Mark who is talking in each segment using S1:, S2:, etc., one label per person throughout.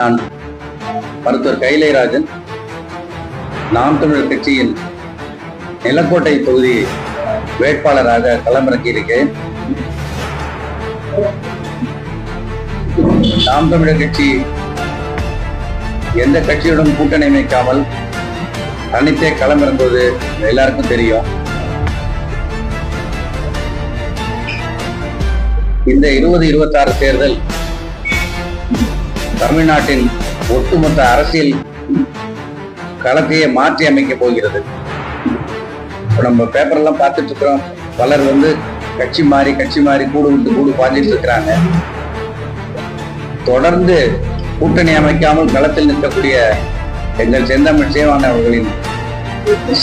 S1: நான் மருத்துவர் கைலைராஜன், நாம் தமிழர் கட்சியின் நிலக்கோட்டை தொகுதி வேட்பாளராக களமிறக்கியிருக்கிறேன். நாம் தமிழர் கட்சி எந்த கட்சியுடன் கூட்டணி அமைக்காமல் தனித்தே களமிறங்குவது எல்லாருக்கும் தெரியும். இந்த 2026 தேர்தல் தமிழ்நாட்டின் ஒட்டுமொத்த அரசியல் களத்தையே மாற்றி அமைக்க போகிறது. நம்ம பேப்பர்லாம் பார்த்துட்டு இருக்கிறோம். பலர் கட்சி மாறி கூடு விட்டு கூடு பாஞ்சிட்டு இருக்கிறாங்க. தொடர்ந்து கூட்டணி அமைக்காமல் களத்தில் நிற்கக்கூடிய எங்கள் செந்தமிழ் சீமான் அவர்களின்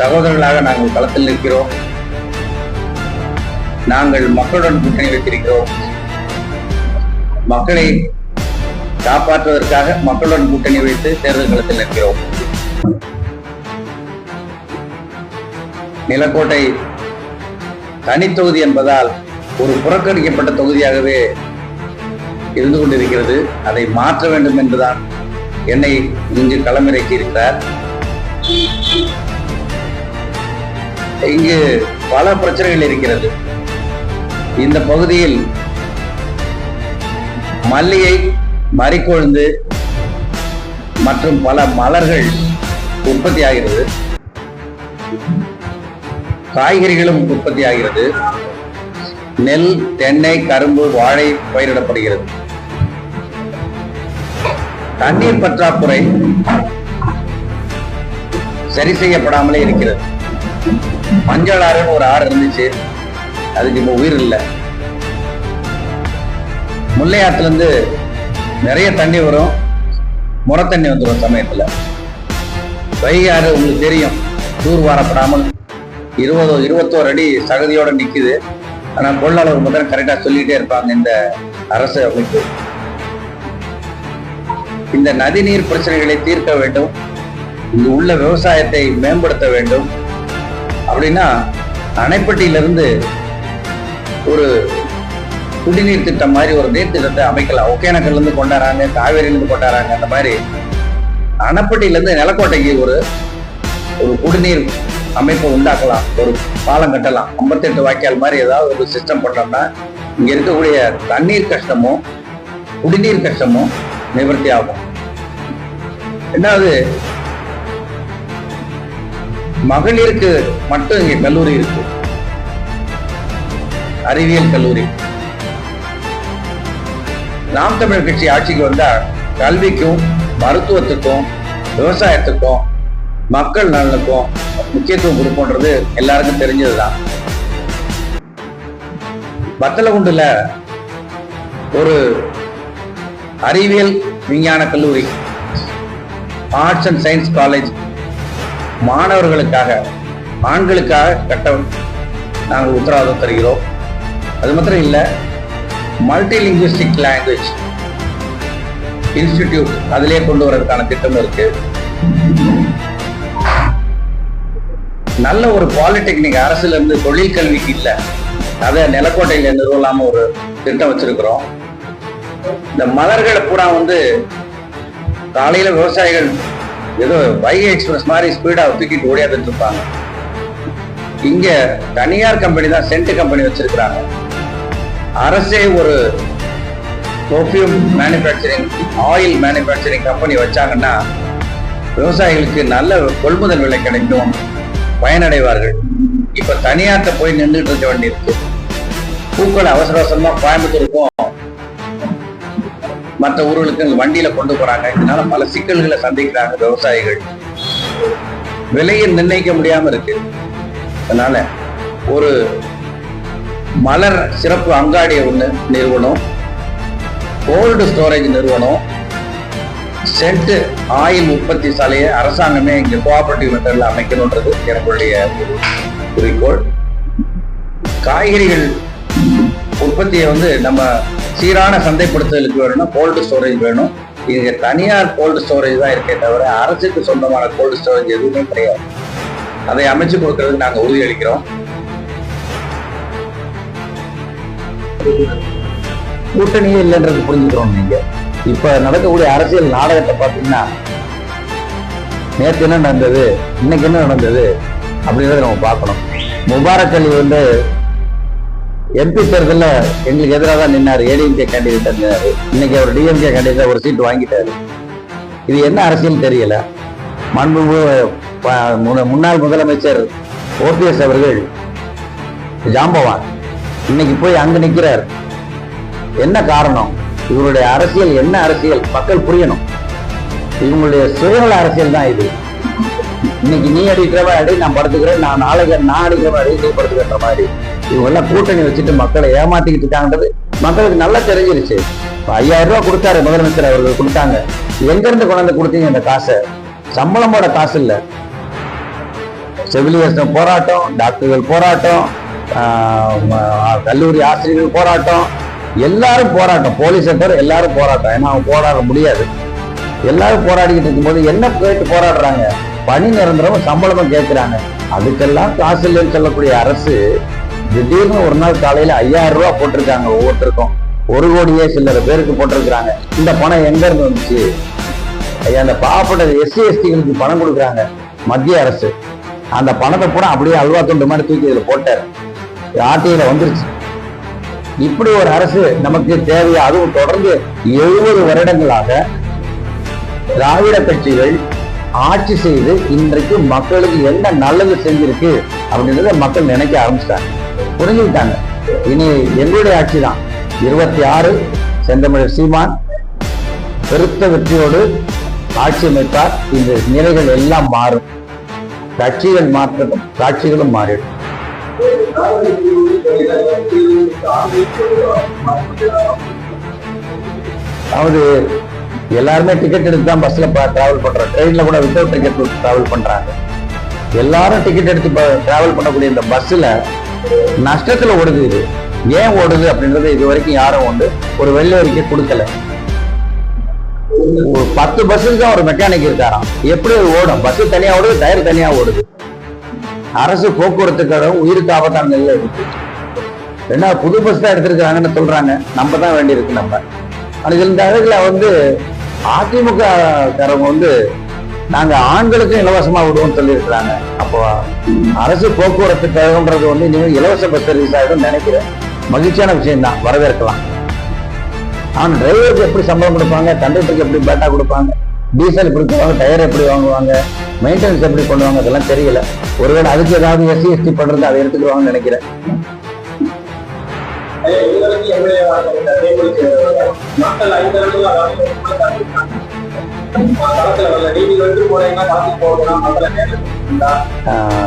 S1: சகோதரர்களாக நாங்கள் களத்தில் நிற்கிறோம். நாங்கள் மக்களுடன் கூட்டணி வைத்திருக்கிறோம். மக்களை காப்பாற்றுவதற்காக மக்களுடன் கூட்டணி வைத்து தேர்தல் களத்தில் நிற்கிறோம். நிலக்கோட்டை தனித்தொகுதி என்பதால் ஒரு புறக்கணிக்கப்பட்ட தொகுதியாகவே இருந்து கொண்டிருக்கிறது. அதை மாற்ற வேண்டும் என்றுதான் என்னை இங்கு களமிறக்கி இருக்கிறார். இங்கு பல பிரச்சனைகள் இருக்கிறது. இந்த பகுதியில் மல்லிகை, மறிக்கொழுந்து மற்றும் பல மலர்கள் உற்பத்தி ஆகிறது. காய்கறிகளும் உற்பத்தி ஆகிறது. நெல், தென்னை, கரும்பு, வாழை பயிரிடப்படுகிறது. தண்ணீர் பற்றாக்குறை சரி செய்யப்படாமலே இருக்கிறது. மஞ்சள் ஆறுன்னு ஒரு ஆறு இருந்துச்சு, அதுக்கு இப்ப உயிர் இல்லை. முல்லை ஆற்றுல இருந்து நிறைய தண்ணி வரும், முறை தண்ணி வந்துடும் சமயத்துல. வைகை ஆறு உங்களுக்கு தெரியும், தூர் வாரப்படாமல் 21 அடி சகதியோட நிக்குது. ஆனா கொள்ளளவு முதல் கரெக்டா சொல்லிட்டே இருப்பாங்க இந்த அரசு அமைப்பு. இந்த நதிநீர் பிரச்சனைகளை தீர்க்க வேண்டும், இங்கு உள்ள விவசாயத்தை மேம்படுத்த வேண்டும். அப்படின்னா அணைப்பட்டியிலிருந்து ஒரு குடிநீர் திட்டம் மாதிரி ஒரு நீர் திட்டத்தை அமைக்கலாம். ஒகேனக்கல்ல இருந்து கொண்டாடுறாங்க, காவேரியிலிருந்து கொண்டாடுறாங்க. அந்த மாதிரி அணைப்பட்டியிலிருந்து நிலக்கோட்டைக்கு ஒரு குடிநீர் அமைப்பை உண்டாக்கலாம், ஒரு பாலம் கட்டலாம். 58 வாய்க்கால் மாதிரி ஏதாவது ஒரு சிஸ்டம் பண்ணோம்னா இங்க இருக்கக்கூடிய தண்ணீர் கஷ்டமும் குடிநீர் கஷ்டமும் நிவர்த்தி ஆகும். ரெண்டாவது, மகளிருக்கு மட்டும் இங்க கல்லூரி இருக்கு, அறிவியல் கல்லூரி. நாம் தமிழர் கட்சி ஆட்சிக்கு வந்தா கல்விக்கும், மருத்துவத்துக்கும், விவசாயத்துக்கும், மக்கள் நலனுக்கும் முக்கியத்துவம் கொடுப்போன்றது எல்லாருக்கும் தெரிஞ்சதுதான். வத்தலகுண்டுல ஒரு அறிவியல் விஞ்ஞான கல்லூரி, ஆர்ட்ஸ் அண்ட் சயின்ஸ் காலேஜ் மாணவர்களுக்காக, ஆண்களுக்காக கட்ட நாங்கள் உத்தரவாதம் தருகிறோம். அது மாத்திரம் இல்லை, மல்டி லிங்குவிஸ்டிக் லாங்குவேஜ் இன்ஸ்டிடியூட் அதிலே கொண்டு வரதுக்கான திட்டம் இருக்கு. நல்ல ஒரு பாலிடெக்னிக் அரசுல இருந்து தொழில் கல்விக்கு இல்லை, அதை நிலக்கோட்டையில நிறுவலாம ஒரு திட்டம் வச்சிருக்கிறோம். இந்த மலர்களை பூரா காலையில விவசாயிகள் ஏதோ வைகை எக்ஸ்பிரஸ் மாதிரி ஸ்பீடா தூக்கிட்டு ஓடியாந்துட்டு இருப்பாங்க. இங்க தனியார் கம்பெனி தான் சென்ட் கம்பெனி வச்சிருக்கிறாங்க. அரசே ஒரு perfume manufacturing, oil manufacturing company வச்சாங்கன்னா விவசாயிகளுக்கு நல்ல கொள்முதல் விலை கிடைக்கும், பயனடைவார்கள். இப்ப தனியார்ட்ட போய் நின்றுட்டு இருக்க வேண்டியிருக்கு. பூக்கள் அவசர அவசரமா கோயம்புத்தூருக்கும் மற்ற ஊர்களுக்கு வண்டியில கொண்டு போறாங்க. இதனால பல சிக்கல்களை சந்திக்கிறாங்க விவசாயிகள். விலையை நிர்ணயிக்க முடியாம இருக்கு. அதனால ஒரு மலர் சிறப்பு அங்காடியை ஒண்ணு நிறுவனம், கோல்டு ஸ்டோரேஜ் நிறுவனம், சென்ட் ஆயில் உற்பத்தி சாலையை அரசாங்கமே இங்க கோஆபரேட்டிவ் மெத்தட்ல அமைக்கணும்ன்றது என்னுடைய குறிக்கோள். காய்கறிகள் உற்பத்தியை நம்ம சீரான சந்தைப்படுத்துதலுக்கு வேணும்னா கோல்டு ஸ்டோரேஜ் வேணும். இங்க தனியார் கோல்டு ஸ்டோரேஜ் தான் இருக்கே தவிர அரசுக்கு சொந்தமான கோல்டு ஸ்டோரேஜ் எதுவுமே கிடையாது. அதை அமைச்சு கொடுக்கறதுக்கு நாங்க உறுதியளிக்கிறோம். கூட்டணியே இல்லைன்றது புரிஞ்சுக்கிறோம். நீங்க இப்ப நடக்கக்கூடிய அரசியல் நாடகத்தை பார்த்தீங்கன்னா நேற்று என்ன நடந்தது, இன்னைக்கு என்ன நடந்தது அப்படின்றத நம்ம பார்க்கணும். முபாரக் அலி வந்து எம்பி தேர்தலில் எங்களுக்கு எதிராக தான் நின்னாரு, ஏடிஎம்கே கேண்டிடேட் இருந்தாரு. இன்னைக்கு அவர் டிஎம்கே கேண்டிடேட் ஒரு சீட் வாங்கிட்டாரு. இது என்ன அரசியல் தெரியல. முன்னாள் முதலமைச்சர் ஓபிஎஸ் அவர்கள் ஜாம்பவான் இன்னைக்கு போய் அங்க நிக்கிறார். என்ன காரணம்? இவருடைய அரசியல் என்ன அரசியல் மக்கள் புரியணும். இவங்களுடைய சுயநல அரசியல் தான் இது. இன்னைக்கு நீ அடிக்கிறவ அடி, நான் படுத்துக்கிறேன், நான் நாளைக்கு நான் அடிக்கிறவ அடி, நீ படுத்துக்கிற மாதிரி இவங்க எல்லாம் கூட்டணி வச்சுட்டு மக்களை ஏமாத்திக்கிட்டு இருக்காங்கன்றது மக்களுக்கு நல்லா தெரிஞ்சிருச்சு. 5000 ரூபாய் கொடுத்தாரு முதலமைச்சர் அவர்கள், கொடுத்தாங்க. எங்க இருந்து கொண்டாந்து கொடுத்தீங்க இந்த காசை? சம்பளமோட காசு இல்ல. செவிலியர்ஸ் போராட்டம், டாக்டர்கள் போராட்டம், கல்லூரி ஆசிரியர்கள் போராட்டம், எல்லாரும் போராட்டம், போலீஸ் எல்லாரும் போராட்டம். ஏன்னா அவங்க போராட முடியாது. எல்லாரும் போராடிக்கிட்டு இருக்கும்போது என்ன கேட்டு போராடுறாங்க? பணி நிரந்தரமும் சம்பளமும் கேட்கிறாங்க. அதுக்கெல்லாம் காசு இல்லைன்னு சொல்லக்கூடிய அரசு திடீர்னு ஒரு நாள் காலையில 5000 ரூபாய் போட்டிருக்காங்க. ஒவ்வொருத்தருக்கும் 1 கோடியே சில்லற பேருக்கு போட்டிருக்கிறாங்க. இந்த பணம் எங்க இருந்து வந்துச்சு? அந்த பாவப்பட்ட எஸ்சி எஸ்டிகளுக்கு பணம் கொடுக்குறாங்க மத்திய அரசு. அந்த பணத்தை பூரா அப்படியே அல்வா துண்டு மாதிரி தூக்கி இதுல போட்டார். ஆர்டிஐல வந்துருச்சு. இப்படி ஒரு அரசு நமக்கு தேவையா? அதுவும் தொடர்ந்து 70 வருடங்களாக திராவிட கட்சிகள் ஆட்சி செய்து இன்றைக்கு மக்களுக்கு என்ன நல்லது செஞ்சிருக்கு அப்படின்றத மக்கள் நினைக்க ஆரம்பிச்சிட்டாங்க, புரிஞ்சுக்கிட்டாங்க. இனி எங்களுடைய ஆட்சி தான். 26 செந்தமிழர் சீமான் பெருத்த வெற்றியோடு ஆட்சி அமைத்தார். இந்த நிலைகள் எல்லாம் மாறும். கட்சிகள் மாற்றணும், காட்சிகளும் மாறிடும். அதாவது எல்லாருமே டிக்கெட் எடுத்து தான் பஸ்ல டிராவல் பண்றாங்க. ட்ரெயின்ல கூட வித்தவுட் டிக்கெட் டிராவல் பண்றாங்க. எல்லாரும் டிக்கெட் எடுத்து டிராவல் பண்ணக்கூடிய இந்த பஸ்ல நஷ்டத்துல ஓடுது. இது ஏன் ஓடுது அப்படின்றது இது வரைக்கும் யாரும் ஒரு வெள்ளை அறிக்கை கொடுக்கல. ஒரு 10 பஸ்ஸுக்கு தான் ஒரு மெக்கானிக் இருக்காராம். எப்படி ஓடும்? பஸ் தனியா ஓடுது, டயர் தனியா ஓடுது. அரசு போக்குவரத்துக்காக உயிருக்கு ஆபத்தான நிலையில இருக்கு. ஏன்னா புது பஸ் தான் எடுத்திருக்காங்கன்னு சொல்றாங்க. நம்ம தான் வேண்டி இருக்கு. நம்ம இந்த அழகுல அதிமுக காரங்க நாங்க ஆண்களுக்கும் இலவசமா விடுவோம்னு சொல்லி இருக்கிறாங்க. அப்போ அரசு போக்குவரத்து கழகம்ன்றது இனிமேல் இலவச பஸ் சர்வீஸ் ஆகிடும் நினைக்கிறேன். மகிழ்ச்சியான விஷயம் தான், வரவேற்கலாம். ஆனா டிரைவருக்கு எப்படி சம்பளம் கொடுப்பாங்க, கண்டக்டருக்கு எப்படி பேட்டா கொடுப்பாங்க, டீசல் எப்படி கொடுப்பாங்க, டயர் எப்படி வாங்குவாங்க, மெயின்டெனன்ஸ் எப்படி பண்ணுவாங்க, அதெல்லாம் தெரியல. ஒருவேளை அதுக்கு ஏதாவது எஸ்சி எஸ்டி பண்றது அதை எடுத்துக்குவாங்கன்னு நினைக்கிறேன்.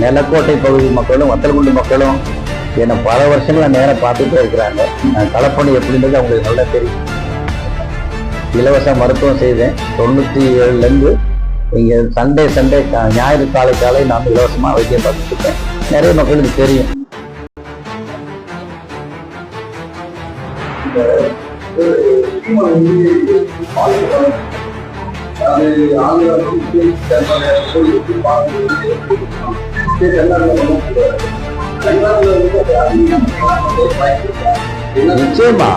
S1: நிலக்கோட்டை பகுதி மக்களும் வத்தலகுண்டு மக்களும் என்னை பல வருஷங்களா நேரம் பார்த்துட்டே இருக்கிறாங்க. களப்பணி எப்படின்றது அவங்களுக்கு நல்லா தெரியும். இலவச மருத்துவம் செய்தேன் 97ல இருந்து. இங்க சண்டே ஞாயிறு காலை நான் இலவசமா வைத்தியம் பார்த்துட்டு இருக்கேன். நிறைய மக்களுக்கு தெரியும். நிச்சயமா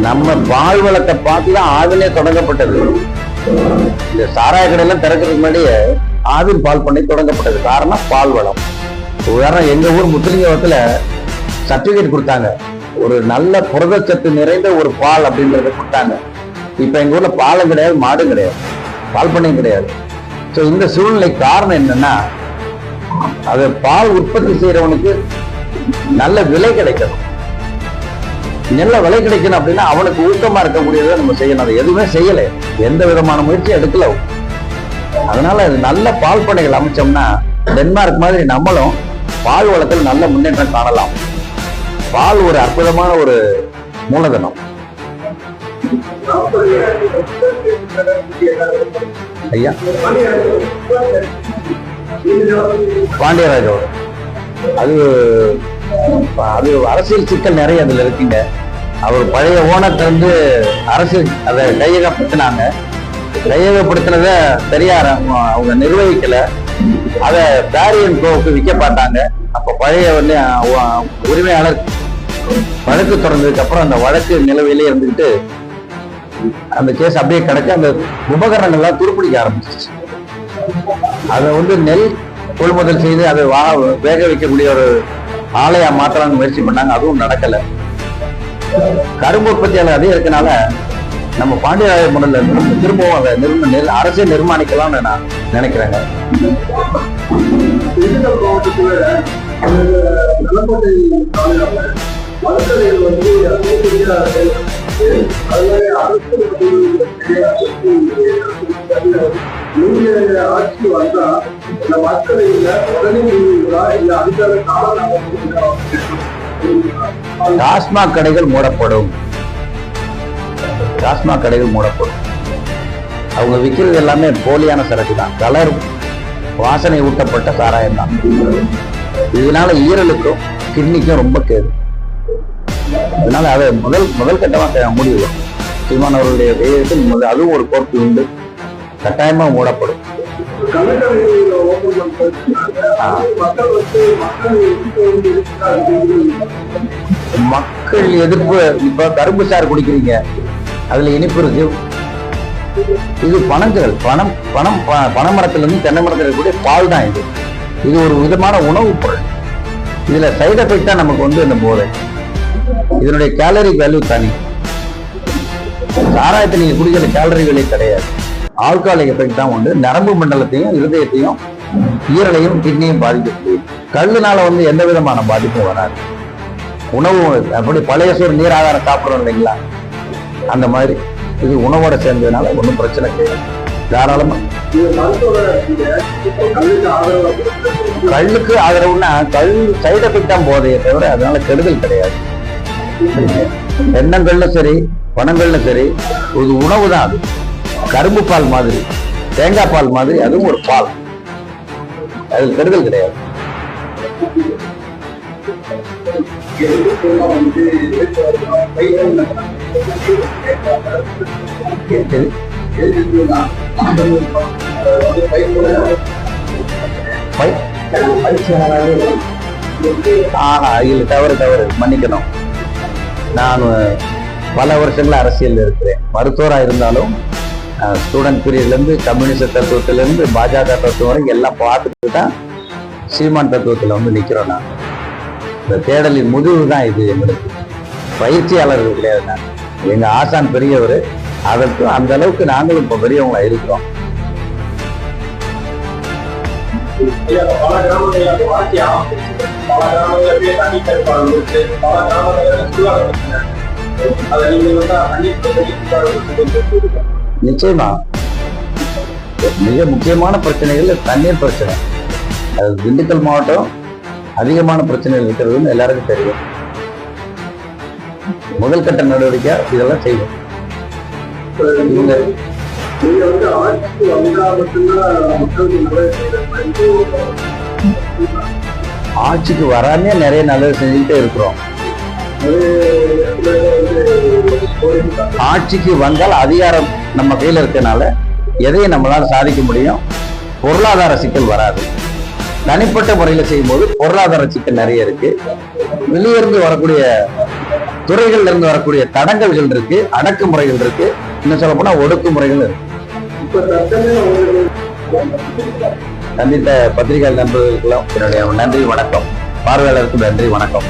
S1: நம்ம பால் வளத்தை பார்த்துதான் ஆவிலே தொடங்கப்பட்டது. இந்த சாராய கடையெல்லாம் திறக்கிறதுக்கு முன்னாடியே ஆவின் பால் பண்ணி தொடங்கப்பட்டது. காரணம் பால் வளம். உதாரணம், எங்க ஊர் முத்துலிங்கத்துல சர்டிபிகேட் கொடுத்தாங்க. ஒரு நல்ல புரதச்சத்து நிறைந்த ஒரு பால் அப்படின்றத கொடுத்தாங்க. இப்ப எங்க ஊர்ல பாலும் கிடையாது, மாடும் கிடையாது, பால் பண்ணையும் கிடையாது. சோ இந்த சூழ்நிலை காரணம் என்னன்னா, அது பால் உற்பத்தி செய்யறவனுக்கு நல்ல விலை கிடைக்கணும். நல்ல விலை கிடைக்கணும் அப்படின்னா அவனுக்கு ஊக்கமா இருக்கக்கூடியதை நம்ம செய்யணும். அதை எதுவுமே செய்யல, எந்த விதமான முயற்சியும் எடுக்கல. அதனால நல்ல பால் பண்ணைகள் அமைச்சோம்னா டென்மார்க் மாதிரி நம்மளும் பால் வளத்தில் நல்ல முன்னேற்றம் காணலாம். பால் ஒரு அற்புதமான ஒரு மூலதனம். ஐயா பாண்டியராஜோட அது அரசியல் சிக்கல் நிறைய அதுல இருக்குங்க. அவர் பழைய ஓனர்ட்ட அரசியல் அதை கையகப்படுத்தினாங்க. கையகப்படுத்தினத பெரியார் அவங்க நிர்வகிக்கல. அதை பேரியன் கோவுக்கு விற்க பார்த்தாங்க. அப்ப பழைய உரிமையாளர் வழக்கு தொடர்ந்ததுக்கு அப்புறம் அந்த வழக்கு நிலவிலே இருந்துட்டு அந்த கேஸ் அப்படியே கிடைக்க அந்த உபகரணங்கள்லாம் துருப்பிடிக்க ஆரம்பிச்சிச்சு. அதை வந்து நெல் கொள்முதல் செய்து அதை வேக வைக்கக்கூடிய ஒரு ஆலையா மாற்றலாம்னு முயற்சி பண்ணாங்க, அதுவும் நடக்கல. கரும்பு உற்பத்தியாளர் அதே இருக்கனால நம்ம பாண்டியராஜ முறையில திரும்பவும் அதை அரசே நிர்மாணிக்கலாம்னு நான் நினைக்கிறேங்க.
S2: ஆட்சி வந்தா இந்த மக்களை உடனே
S1: டாஸ்மாக் கடைகள் மூடப்படும். டாஸ்மாக் கடைகள் மூடப்படும். அவங்க விற்கிறது எல்லாமே போலியான சரக்கு தான், கலர் வாசனை ஊட்டப்பட்ட சாராயம் தான். இதனால ஈரலுக்கும் கிட்னிக்கும் ரொம்ப கேடு. அதனால அதை முதல் கட்டமாக மூடிடுவோம். சீமான் அவர்களுடைய கையெழுத்தில் அதுவும் ஒரு கோர்ட்டு உண்டு, கட்டாயமா மூடப்படும். மக்கள் எதிர்ப்பு. இப்ப கரும்பு சாறு குடிக்கிறீங்க, அதுல இனிப்பு இருக்கு. இது பனங்கள் பனைமரத்துல இருந்து தென்னை மரத்தில் இருக்கக்கூடிய பால் தான் இது. இது ஒரு விதமான உணவுப் பொருள். இதுல சைடு எஃபெக்ட் தான் நமக்கு வந்து இந்த போதை. இதனுடைய கேலரி வேல்யூ தனி. சாராயத்தை நீங்க குடிக்கிற கேலரி வேல்யூ கிடையாது. ஆல்கஹாலிக் எஃபெக்ட் தான் உண்டு. நரம்பு மண்டலத்தையும் இருதயத்தையும் ஈரலையும் கிட்னியும் பாதிக்கக்கூடிய. கல்லுனால வந்து எந்த விதமான பாதிப்பும் வராது. உணவு அப்படி பழைய சோறு நீர் ஆகாரம் சாப்பிட்றோம் இல்லைங்களா, அந்த மாதிரி இது உணவோட சேர்ந்ததுனால ஒன்றும் பிரச்சனை கிடையாது. தாராளமா கல்லுக்கு ஆதரவுன்னா கல் சைடு எஃபெக்ட் தான் போதையே தவிர அதனால கெடுதல் கிடையாது. தென்னங்கள்லும் சரி பனங்கள்லும் சரி ஒரு உணவு தான். அது கரும்பு பால் மாதிரி, தேங்காய் பால் மாதிரி, அதுவும் ஒரு பால். அதில் கெடுதல் கிடையாது. இதுல தவறு மன்னிக்கணும். நான் பல வருஷங்கள அரசியல் இருக்கிறேன். மருத்துவரா இருந்தாலும் ஸ்டூடெண்ட் பீரியட்ல இருந்து கம்யூனிஸ்ட் தத்துவத்தில இருந்து பாஜக தத்துவம் வரைக்கும் எல்லாம் பார்த்துட்டு தான் சீமான் தத்துவத்துல வந்து நிக்கிறோம். நான் இந்த தேடலின் முதுகு தான் இது. எங்களுக்கு பயிற்சியாளர்கள் கிடையாது. நான் எங்க ஆசான் பெரியவர். அதற்கு அந்த அளவுக்கு நாங்களும் இப்ப பெரியவங்களா இருக்கிறோம்.
S2: பல
S1: நிச்சயமா மிக முக்கியமான பிரச்சனைகள் தண்ணீர் பிரச்சனை. அது திண்டுக்கல் மாவட்டம் அதிகமான பிரச்சனைகள் இருக்கிறதுன்னு எல்லாருக்கும் தெரியும். முதல் கட்ட நடவடிக்கை இதெல்லாம் செய்வோம். ஆட்சிக்கு வராமே நிறைய நல்லது செஞ்சுக்கிட்டே இருக்கிறோம். ஆட்சிக்கு வந்தால் அதிகாரம் நம்ம கையில இருக்கனால எதையும் நம்மளால சாதிக்க முடியும். பொருளாதார சிக்கல் வராது. தனிப்பட்ட முறையில செய்யும் போது பொருளாதார சிக்கல் நிறைய இருக்கு. வெளியிருந்து வரக்கூடிய துறைகள்ல இருந்து வரக்கூடிய தடங்கல்கள் இருக்கு, அடக்குமுறைகள் இருக்கு, இன்னும் சொல்ல போனா ஒடுக்குமுறைகள் இருக்கு. சந்தித்த பத்திரிகை நண்பர்களுக்கெல்லாம் என்னுடைய நன்றி வணக்கம். பார்வையாளருக்கு நன்றி வணக்கம்.